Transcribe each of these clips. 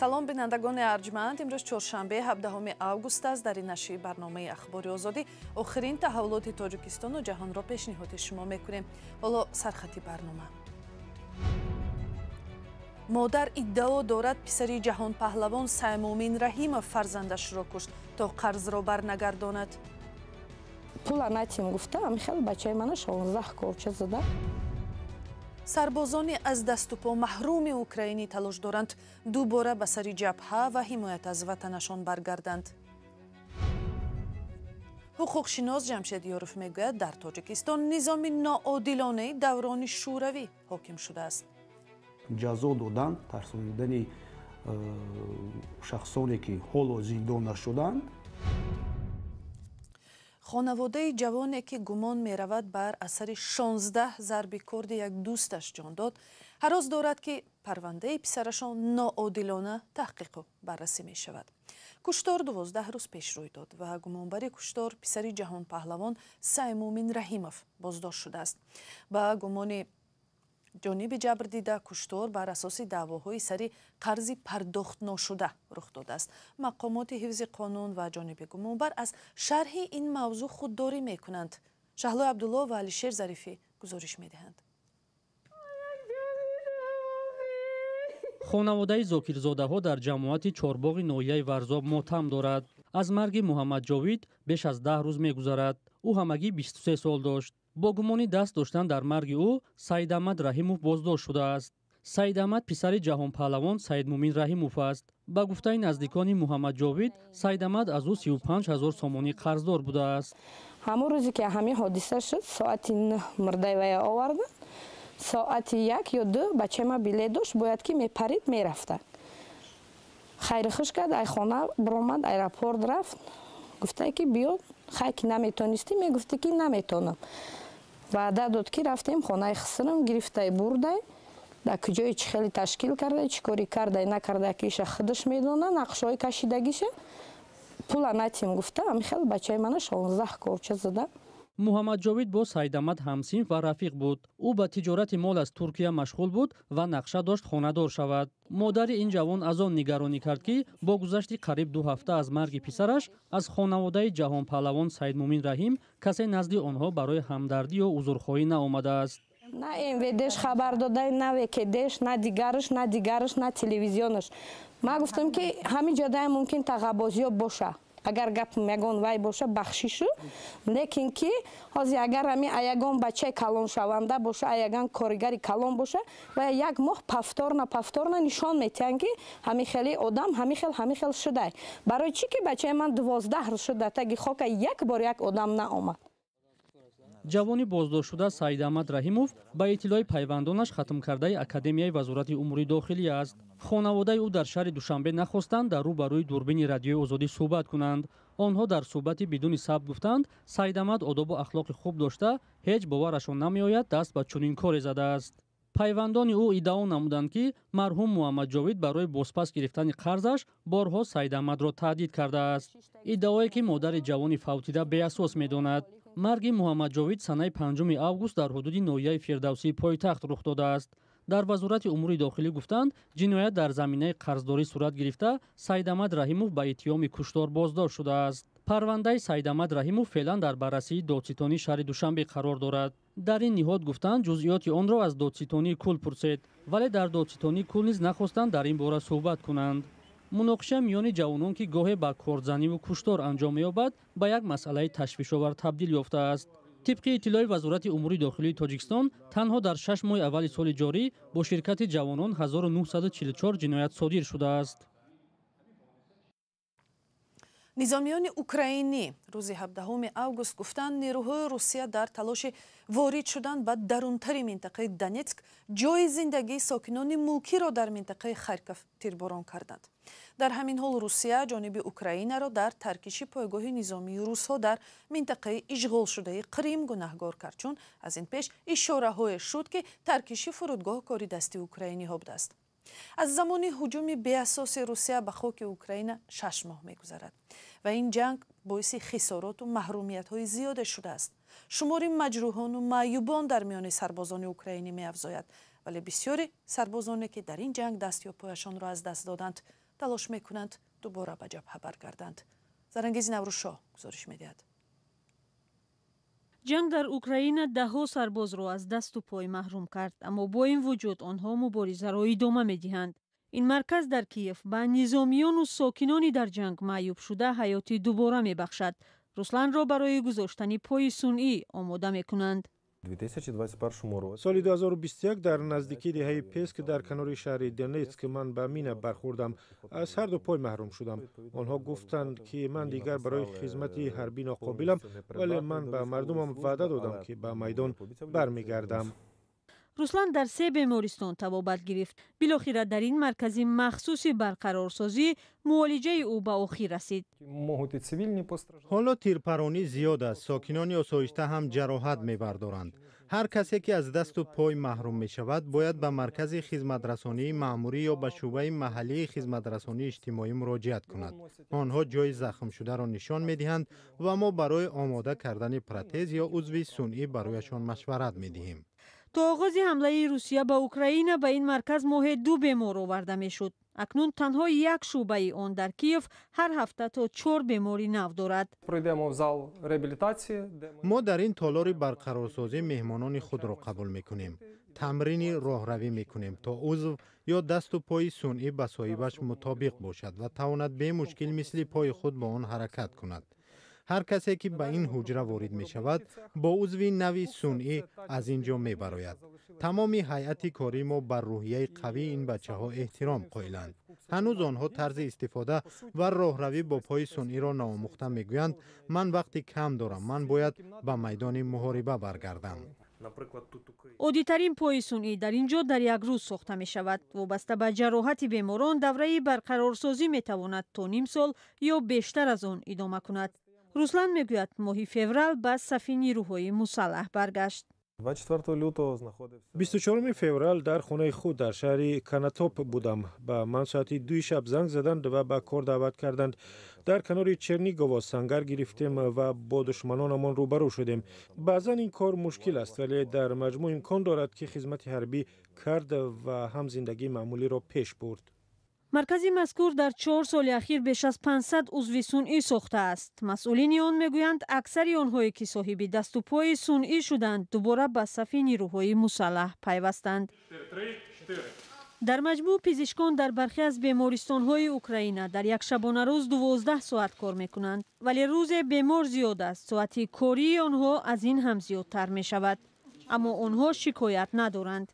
салом бинандагони арҷманд, имрӯз чоршанбе 17 август аст. дар ин нашри барномаи ахбори озодӣ охирин таҳаввулоти Тоҷикистону ҷаҳонро пешниҳоди шумо мекунем. ҳоло сархати барнома. модар иддао дорад писари ҷаҳонпаҳлавон Саймумин Раҳимов фарзандашро кушт то қарзро барнагардонад. пула натим гуфта амихел бачаи мана 16 корча зада. сарбозони аз дасту по маҳруми Украинӣ талош доранд дубора ба сари ҷабҳа ва ҳимоят аз ватанашон баргарданд. ҳуқуқшинос Ҷамшед Ёров мегӯяд, дар Тоҷикистон низоми ноодилонаи даврони шӯравӣ ҳоким шудааст. ҷазо додан тарсонидани шахсоне ки ҳоло зиндон нашуданд. хонаводаи ҷавоне ки гумон меравад бар асари 16 зарби корди як дӯсташ ҷон дод, ҳарос дорад ки парвандаи писарашон ноодилона таҳқиқу баррасӣ мешавад. куштор 12 рӯз пеш рӯй дод ва гумонбари куштор писари ҷаҳонпаҳлавон Саймумин Раҳимов боздошт шудааст. ба гумони ҷониби ҷабрдида куштор бар асоси даъвоҳои сари қарзи пардохтношуда рух додааст. мақомоти ҳифзи қонун ва ҷониби гумонбар аз шарҳи ин мавзӯъ худдорӣ мекунанд. Шаҳлои Абдулло ва Алишер Зарифӣ гузориш медиҳанд. хонаводаи зокирзодаҳо дар ҷамоати чорбоғи ноҳияи Варзоб мотам дорад. аз марги Муҳаммаҷовид беш аз 10 рӯз мегузарад. ӯ ҳамагӣ 23 сол дошт. бо гумони даст доштан дар марги ӯ Саидамад Раҳимов боздошт шудааст. Саидамад писари ҷаҳонпаҳлавон Саидмумин Раҳимов аст. ба гуфтаи наздикони Муҳаммаҷовид, Саидамад аз ӯ 35 000 сомонӣ қарздор будааст. ҳамон рӯзе ки ҳамин ҳодиса шуд, соати 9 мурдаи вая оварданд. соати 1 ё 2 бачаи ма билет дошт, бояд ки мепарид мерафта. хайри хуш кард, ай хона биромад, аэропорт рафт. гуфтае ки биё, хай ки наметонистӣ, мегуфти ки наметонам. ваъда дод ки рафтем хонаи хисрам гирифтай бурдай, дар куҷои чӣ хеле ташкил кардай, чӣ кори кардай накардай, ки иша худаш медона, нақшҳои кашидагиша. пула натим гуфта амихел бачаи мана 16 корча зада. Муҳаммаҷовид бо Саидамад ҳамсинф ва рафиқ буд. ӯ ба тиҷорати мол аз Туркия машғул буд ва нақша дошт хонадор шавад. модари ин ҷавон аз он нигаронӣ кард ки бо гузашти қариб 2 ҳафта аз марги писараш аз хонаводаи ҷаҳонпаҳлавон Саидмумин Раҳим касе назди онҳо барои ҳамдардӣ ё узрхоҳӣ наомадааст. на МВДш хабар додай, на ВКДш, на дигарш, на телевизионаш. ман гуфтам ки ҳамин ҷодаи мумкин тағабозиё боша. агар гапм ягон вай боша бахшишу, лекин ки ҳозир агар ҳамин ягон бачаи калоншаванда боша, ягон коригари калон боша ва як моҳ пафторна нишон метиҳанд ки ҳамин хели одам ҳамин хел шудай. барои чӣ ки бачаи ман 12 рӯз шуд дар таги хока як бор як одам наомад. ҷавони боздоштшуда Саидамад Раҳимов ба иттилои пайвандонаш хатмкардаи Академияи Вазорати Умури Дохилӣ аст. хонаводаи ӯ дар шаҳри Душанбе нахостанд дар рӯ ба рӯи дурбини радиои озодӣ суҳбат кунанд. онҳо дар суҳбати бидуни сабт гуфтанд, Саидамад одобу ахлоқи хуб дошта, ҳеҷ боварашон намеояд даст ба чунин коре задааст. пайвандони ӯ иддао намуданд ки марҳум Муҳаммаҷовид барои бозпас гирифтани қарзаш борҳо Саидамадро таҳдид кардааст. иддаое ки модари ҷавони фавтида беасос медонад. марги Муҳаммаҷовид санаи 5 август дар ҳудуди ноҳияи Фирдавсии пойтахт рух додааст. дар Вазорати Умури Дохилӣ гуфтанд, ҷиноят дар заминаи қарздорӣ сурат гирифта, Саидамад Раҳимов ба иттиҳоми куштор боздошт шудааст. парвандаи Саидамад Раҳимов феълан дар баррасии додситонии шаҳри Душанбе қарор дорад. дар ин ниҳод гуфтанд, ҷузъиёти онро аз додситонии кул пурсед, вале дар додситонии кул низ нахостанд дар ин бора суҳбат кунанд. муноқиша миёни ҷавонон ки гоҳе ба корзаниву куштор анҷом меёбад, ба як масъалаи ташвишовар табдил ёфтааст. тибқи иттилои Вазорати Умури Дохилии Тоҷикистон, танҳо дар 6 моҳи аввали соли ҷорӣ бо ширкати ҷавонон 1944 ҷиноят содир шудааст. низомиёни украинӣ рӯзи 17 август гуфтанд, нерӯҳои Русия дар талоши ворид шудан ба дарунтари минтақаи Донецк ҷои зиндагии сокинони мулкиро дар минтақаи Харьков тирборон карданд. дар ҳамин ҳол Русия ҷониби Украинаро дар таркиши пойгоҳи низомии русҳо дар минтақаи ишғолшудаи Қрим гунаҳгор кард, чун аз ин пеш ишораҳое шуд ки таркиши фурудгоҳ кори дасти украиниҳо будааст. аз замони ҳуҷуми беасоси Русия ба хоки Украина 6 моҳ мегузарад ва ин ҷанг боиси хисороту маҳрумиятҳои зиёде шудааст. шумори маҷрӯҳону маъюбон дар миёни сарбозони украинӣ меафзояд, вале бисёри сарбозоне ки дар ин ҷанг дастю пояшонро аз даст доданд, تلاش میکنند دوباره به جبهه برگردند. زرنگیز نوروزشاه گزارش میدهد. جنگ در اوکراین دهها سرباز را از دست و پای محروم کرد، اما با این وجود آنها مبارزه را ادامه می‌دهند. این مرکز در کیف به نظامیان و ساکنانی در جنگ معیوب شده حیاتی دوباره می‌بخشد. رسلان را برای گذاشتن پای صنعی آماده می‌کنند. سال 2021 در نزدیکی دهه پیست در کنار شهر دونیتسک من به مینه برخوردم. از هر دو پای محروم شدم. آنها گفتند که من دیگر برای خدمت حربی ناقابلم، ولی من به مردمم وعده دادم که به میدان برمیگردم. رسلان در 3 بیمارستان طبابت گرفت. بالاخره در این مرکز مخصوص برقرارسازی معالجه او به آخر رسید. حالا تیرپرانی زیاد است. ساکنان آسایشته هم جراحت می‌بردارند. هر کسی که از دست و پای محروم می شود باید به مرکز خدمت رسانی مأموری یا به شعبه محلی خدمت رسانی اجتماعی مراجعت کند. آنها جای زخم شده را نشان می‌دهند و ما برای آماده کردن پرتز یا عضو صنعی برایشان مشورت می‌دهیم. تا آغاز حمله روسیه به اوکراین به این مرکز ماه 2 بیمار آورده میشد. اکنون تنها یک شعبه آن در کیف هر هفته تا 4 بیماری نو دارد. ما در این تالار برقرارسازی مهمانان خود را قبول میکنیم. تمرین راهروی میکنیم تا عضو یا دست و پای صنعی به صاحبش مطابق باشد و تواند به مشکل مثل پای خود با آن حرکت کند. هر کسی که به این حجره وارد می شود با عضو نوی صنعی از اینجا می براید. تمام هیئت کاری ما بر روحیه قوی این بچه ها احترام قائلند. هنوز آنها طرز استفاده و راهروی با پای صنعی را ناآموخته می گویند من وقتی کم دارم، من باید به میدان محاربه برگردم. عادی‌ترین پای صنعی در اینجا در یک روز ساخته می شود. وابسته به جراحت بیماران دوره برقرارسازی می تواند تا نیم سال یا بیشتر از آن ادامه کند. رسلان میگوید ماه فوریه به صف نیروهای مسلح برگشت. 24 فوریه در خانه خود در شهر کاناتوپ بودم. به من ساعت 2 شب زنگ زدند و به کار دعوت کردند. در کنار چرنیگووا سنگر گرفتیم و با دشمنانمان روبرو شدیم. بعضا این کار مشکل است، ولی در مجموع امکان دارد که خدمت حربی کرد و هم زندگی معمولی را پیش برد. مرکز مذکور در 4 سال اخیر بیش از 500 عضو صنعی ساخته است. مسئولین آن میگویند اکثر آنهایی که صاحب دست و پای صنعی شدند دوباره به صف نیروهای مسلح پیوستند. در مجموع پزشکان در برخی از بیمارستان‌های اوکراین در یک شبانه روز 12 ساعت کار میکنند، ولی روز بیمار زیاد است. ساعت کاری آنها از این هم زیادتر می شود، اما آنها شکایت ندارند.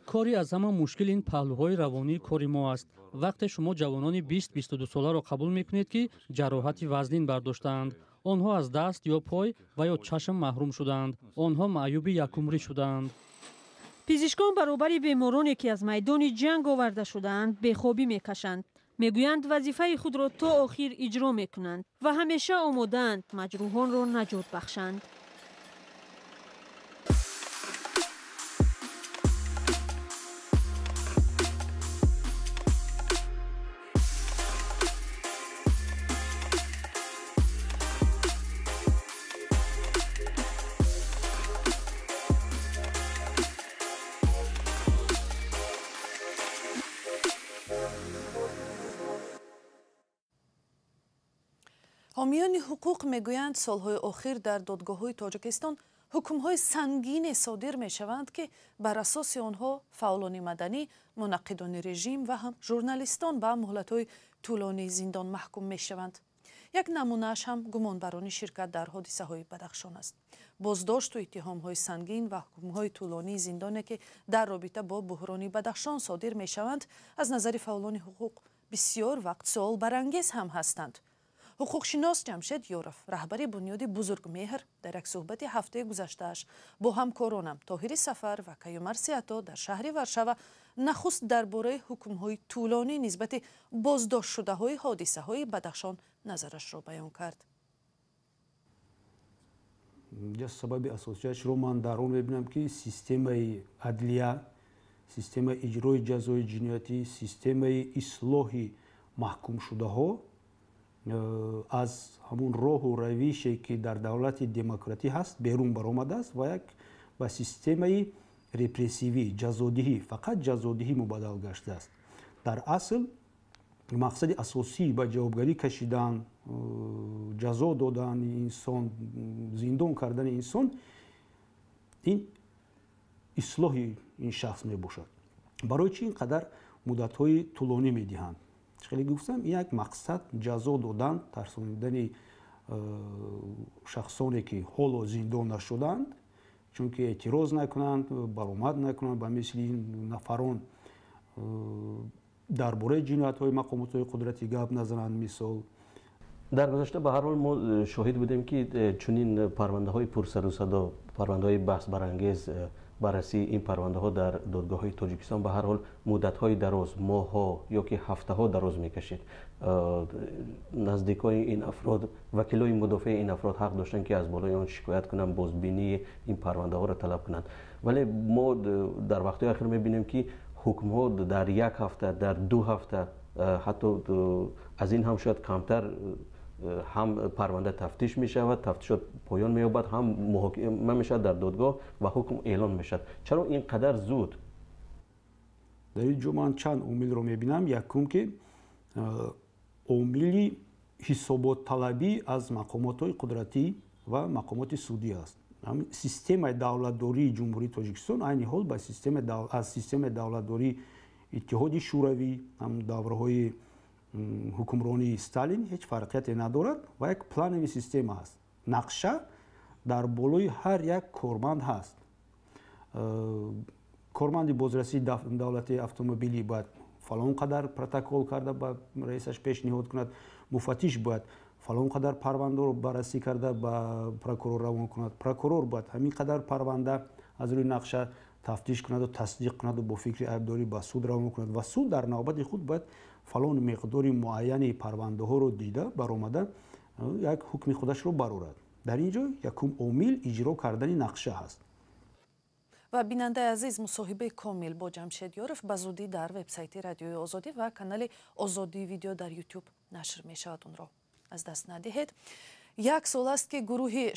کاری از همه مشکل این پهلوهای روانی کاری ما است. وقتی شما جوانان 20-22 ساله را قبول میکنید که جراحت وزنین برداشتند، آنها از دست یا پای و یا چشم محروم شدند. آنها معیوب یکمری شدند. پزشکان برابر بیمارانی که از میدان جنگ آورده شدند بیخوابی میکشند. میگویند وظیفه خود را تا آخر اجرا میکنند و همیشه آماده‌اند مجروحان را نجات بخشند. حامیان حقوق میگویند سالهای اخیر در دادگاه‌های تاجیکستان حکم‌های سنگین صادر می‌شوند که بر اساس آنها فعالان مدنی، منقدان رژیم و هم ژورنالیستان به مهلت‌های طولانی زندان محکوم می‌شوند. یک نمونه‌اش هم گمانبرانی شرکت در حادثه‌های بدخشان است. بازداشت و اتهام‌های سنگین و حکم‌های طولانی زندانی که در رابطه با بحران بدخشان صادر می‌شوند از نظر فعالان حقوق بسیار وقت سوال برانگیز هم هستند. حقوقشناس جمشید یورف رهبر بنیاد بزرگمهر در یک صحبت هفته گذشته‌اش با همکارانم طاهر سفر و کیومر سیاتا در شهر ورشوا نخست درباره حکم‌های طولانی نسبت بازداشت شده‌های حادثه‌های بدخشان نظرش را بیان کرد. سبب اساسیش رو من در اون می‌بینم که سیستم عدلیه، سیستم اجرای جزای جنایتی، سیستم اصلاح محکوم شده‌ها از همون راه و روشی که در دولت دموکراتی هست بیرون برآمده است و یک به سیستم رپرسیوی جزادهی، فقط جزادهی مبادل گشته است. در اصل мақсади асосӣ ба ҷавобгарӣ кашидан, ҷазо додани инсон, зиндон кардани инсон, ин ислоҳи ин шахс мебошад. барои чӣ ин қадар муддатҳои тӯлонӣ медиҳанд? хеле гуфтам, як мақсад ҷазо додан, тарсонидани шахсоне ки ҳоло зиндон нашуданд, чунки эътироз накунанд, баромад накунанд ба мисли ин нафарон дар бораи ҷиноятҳои мақомотҳои қудратӣ гап назананд. мисол дар гузашта ба ҳар ҳол мо шоҳид будем ки чунин парвандаҳои пурсару садо, парвандаҳои баҳсбарангез, баррасии ин парвандаҳо дар додгоҳҳои тоҷикистон ба ҳар ҳол муддатҳои дароз, моҳҳо ё ки ҳафтаҳо дароз мекашид. наздикои ин афрод, вакилои мудофиаи ин афрод ҳақ доштанд ки аз болои он шикоят кунанд, бозбинии ин парвандаҳоро талаб кунанд. вале мо дар вақтҳои ахир мебинем ки ҳукмҳо дар як ҳафта, дар 2 ҳафта, ҳатто аз ин ҳам шояд камтар ҳам парванда тафтиш мешавад, тафтишот поён меёбад, ҳам муҳокима мешавад дар додгоҳ ва ҳукм эълон мешавад. чаро ин қадар зуд? дар ин ҷо ман чанд омилро мебинам. якум ки омили ҳисоботталабӣ аз мақомотҳои қудратӣ ва мақомоти судӣ аст. системаи давлатдории ҷумҳурии Тоҷикистон айни ҳол аз системаи давлатдории иттиҳоди шӯравӣ, давраҳои ҳукмронии Сталин ҳеҷ фарқияте надорад ва як планови система аст. нақша дар болои ҳар як корманд ҳаст. корманди бозрасии давлати автомобилӣ бояд фалон қадар протокол карда ба раисаш пешниҳод кунад, муфаттиш бояд фалон қадар парвандаро баррасӣ карда ба прокурор равон кунад, прокурор бояд ҳамин қадар парванда аз рӯи нақша тафтиш кунаду тасдиқ кунаду бо фикри айбдорӣ ба суд равон кунад ва суд дар навбати худ бояд фалон миқдори муайяни парвандаҳоро дида баромада як ҳукми худашро барорад. дар ин ҷо якум омил иҷро кардани нақша ҳаст. ва бинандаи азиз, мусоҳибаи комил бо Ҷамшед Ёров ба зудӣ дар вебсайти Радиои Озодӣ ва канали Озодии видео дар YouTube нашр мешавад. онро аз даст надиҳед. як сол аст ки гурӯҳи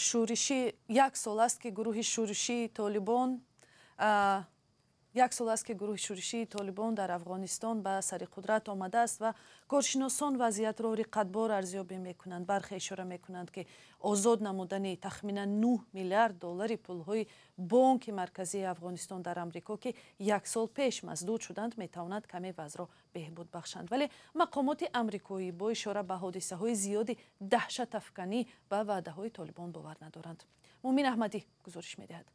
шӯришии Толибон дар Афғонистон ба сари қудрат омадааст ва коршиносон вазъиятро риқатбор арзёбӣ мекунанд. бархе ишора мекунанд ки озод намудани тахминан $9 миллиард пулҳои бонки марказии Афғонистон дар Амрико ки як сол пеш маздуд шуданд метавонад каме вазъро беҳбуд бахшанд. вале мақомоти амрикоӣ бо ишора ба ҳодисаҳои зиёди даҳшатафканӣ ба ваъдаҳои Толибон бовар надоранд. Мумин Аҳмадӣ гузориш медиҳад.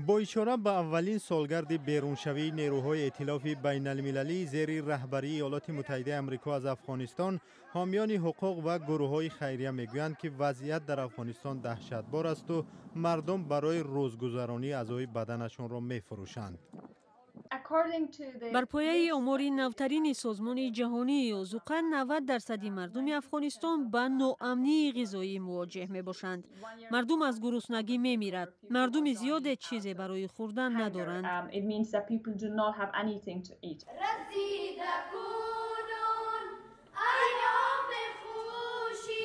با اشاره به اولین سالگرد بیرونشوی نیروهای ائتلاف بین‌المللی زیر رهبری ایالات متحده آمریکا از افغانستان، حامیان حقوق و گروه‌های خیریه میگویند که وضعیت در افغانستان دهشتبار است و مردم برای روزگذرانی اعضای بدنشان را می‌فروشند. бар пояи омори навтарини созмони ҷаҳонии озуқа 90% мардуми Афғонистон ба ноамнии ғизоӣ мувоҷеҳ мебошанд. мардум аз гуруснагӣ мемирад. мардуми зиёде чизе барои хӯрдан надоранд.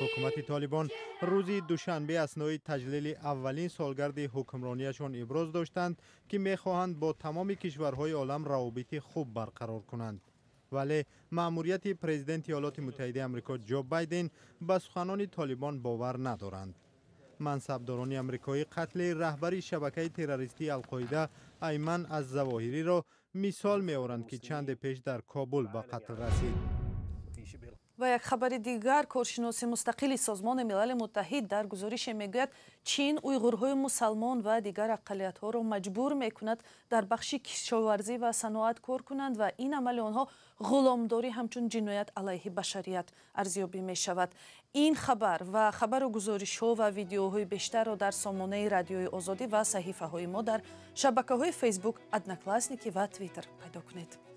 حکومت طالبان روز دوشنبه اثنای تجلیل اولین سالگرد حکمرانیشان ابراز داشتند که می‌خواهند با تمام کشورهای عالم روابط خوب برقرار کنند. ولی مأموریت پرزیدنت ایالات متحده آمریکا جو بایدن به سخنان طالبان باور ندارند. منصبداران آمریکایی قتل رهبر شبکه تروریستی القاعده ایمن الظواهری را مثال می‌آورند که چند پیش در کابل به قتل رسید. ва як хабари дигар, коршиноси мустақили Созмони Милали Муттаҳид дар гузорише мегӯяд, чин уйғурҳои мусалмон ва дигар ақалиятҳоро маҷбур мекунад дар бахши кишоварзӣ ва саноат кор кунанд ва ин амали онҳо ғуломдорӣ ҳамчун ҷиноят алайҳи башарият арзёбӣ мешавад. ин хабар ва хабару гузоришҳо ва видеоҳои бештарро дар сомонаи Радиои Озодӣ ва саҳифаҳои мо дар шабакаҳои Facebook, Одноклассники ва Twitter пайдо кунед.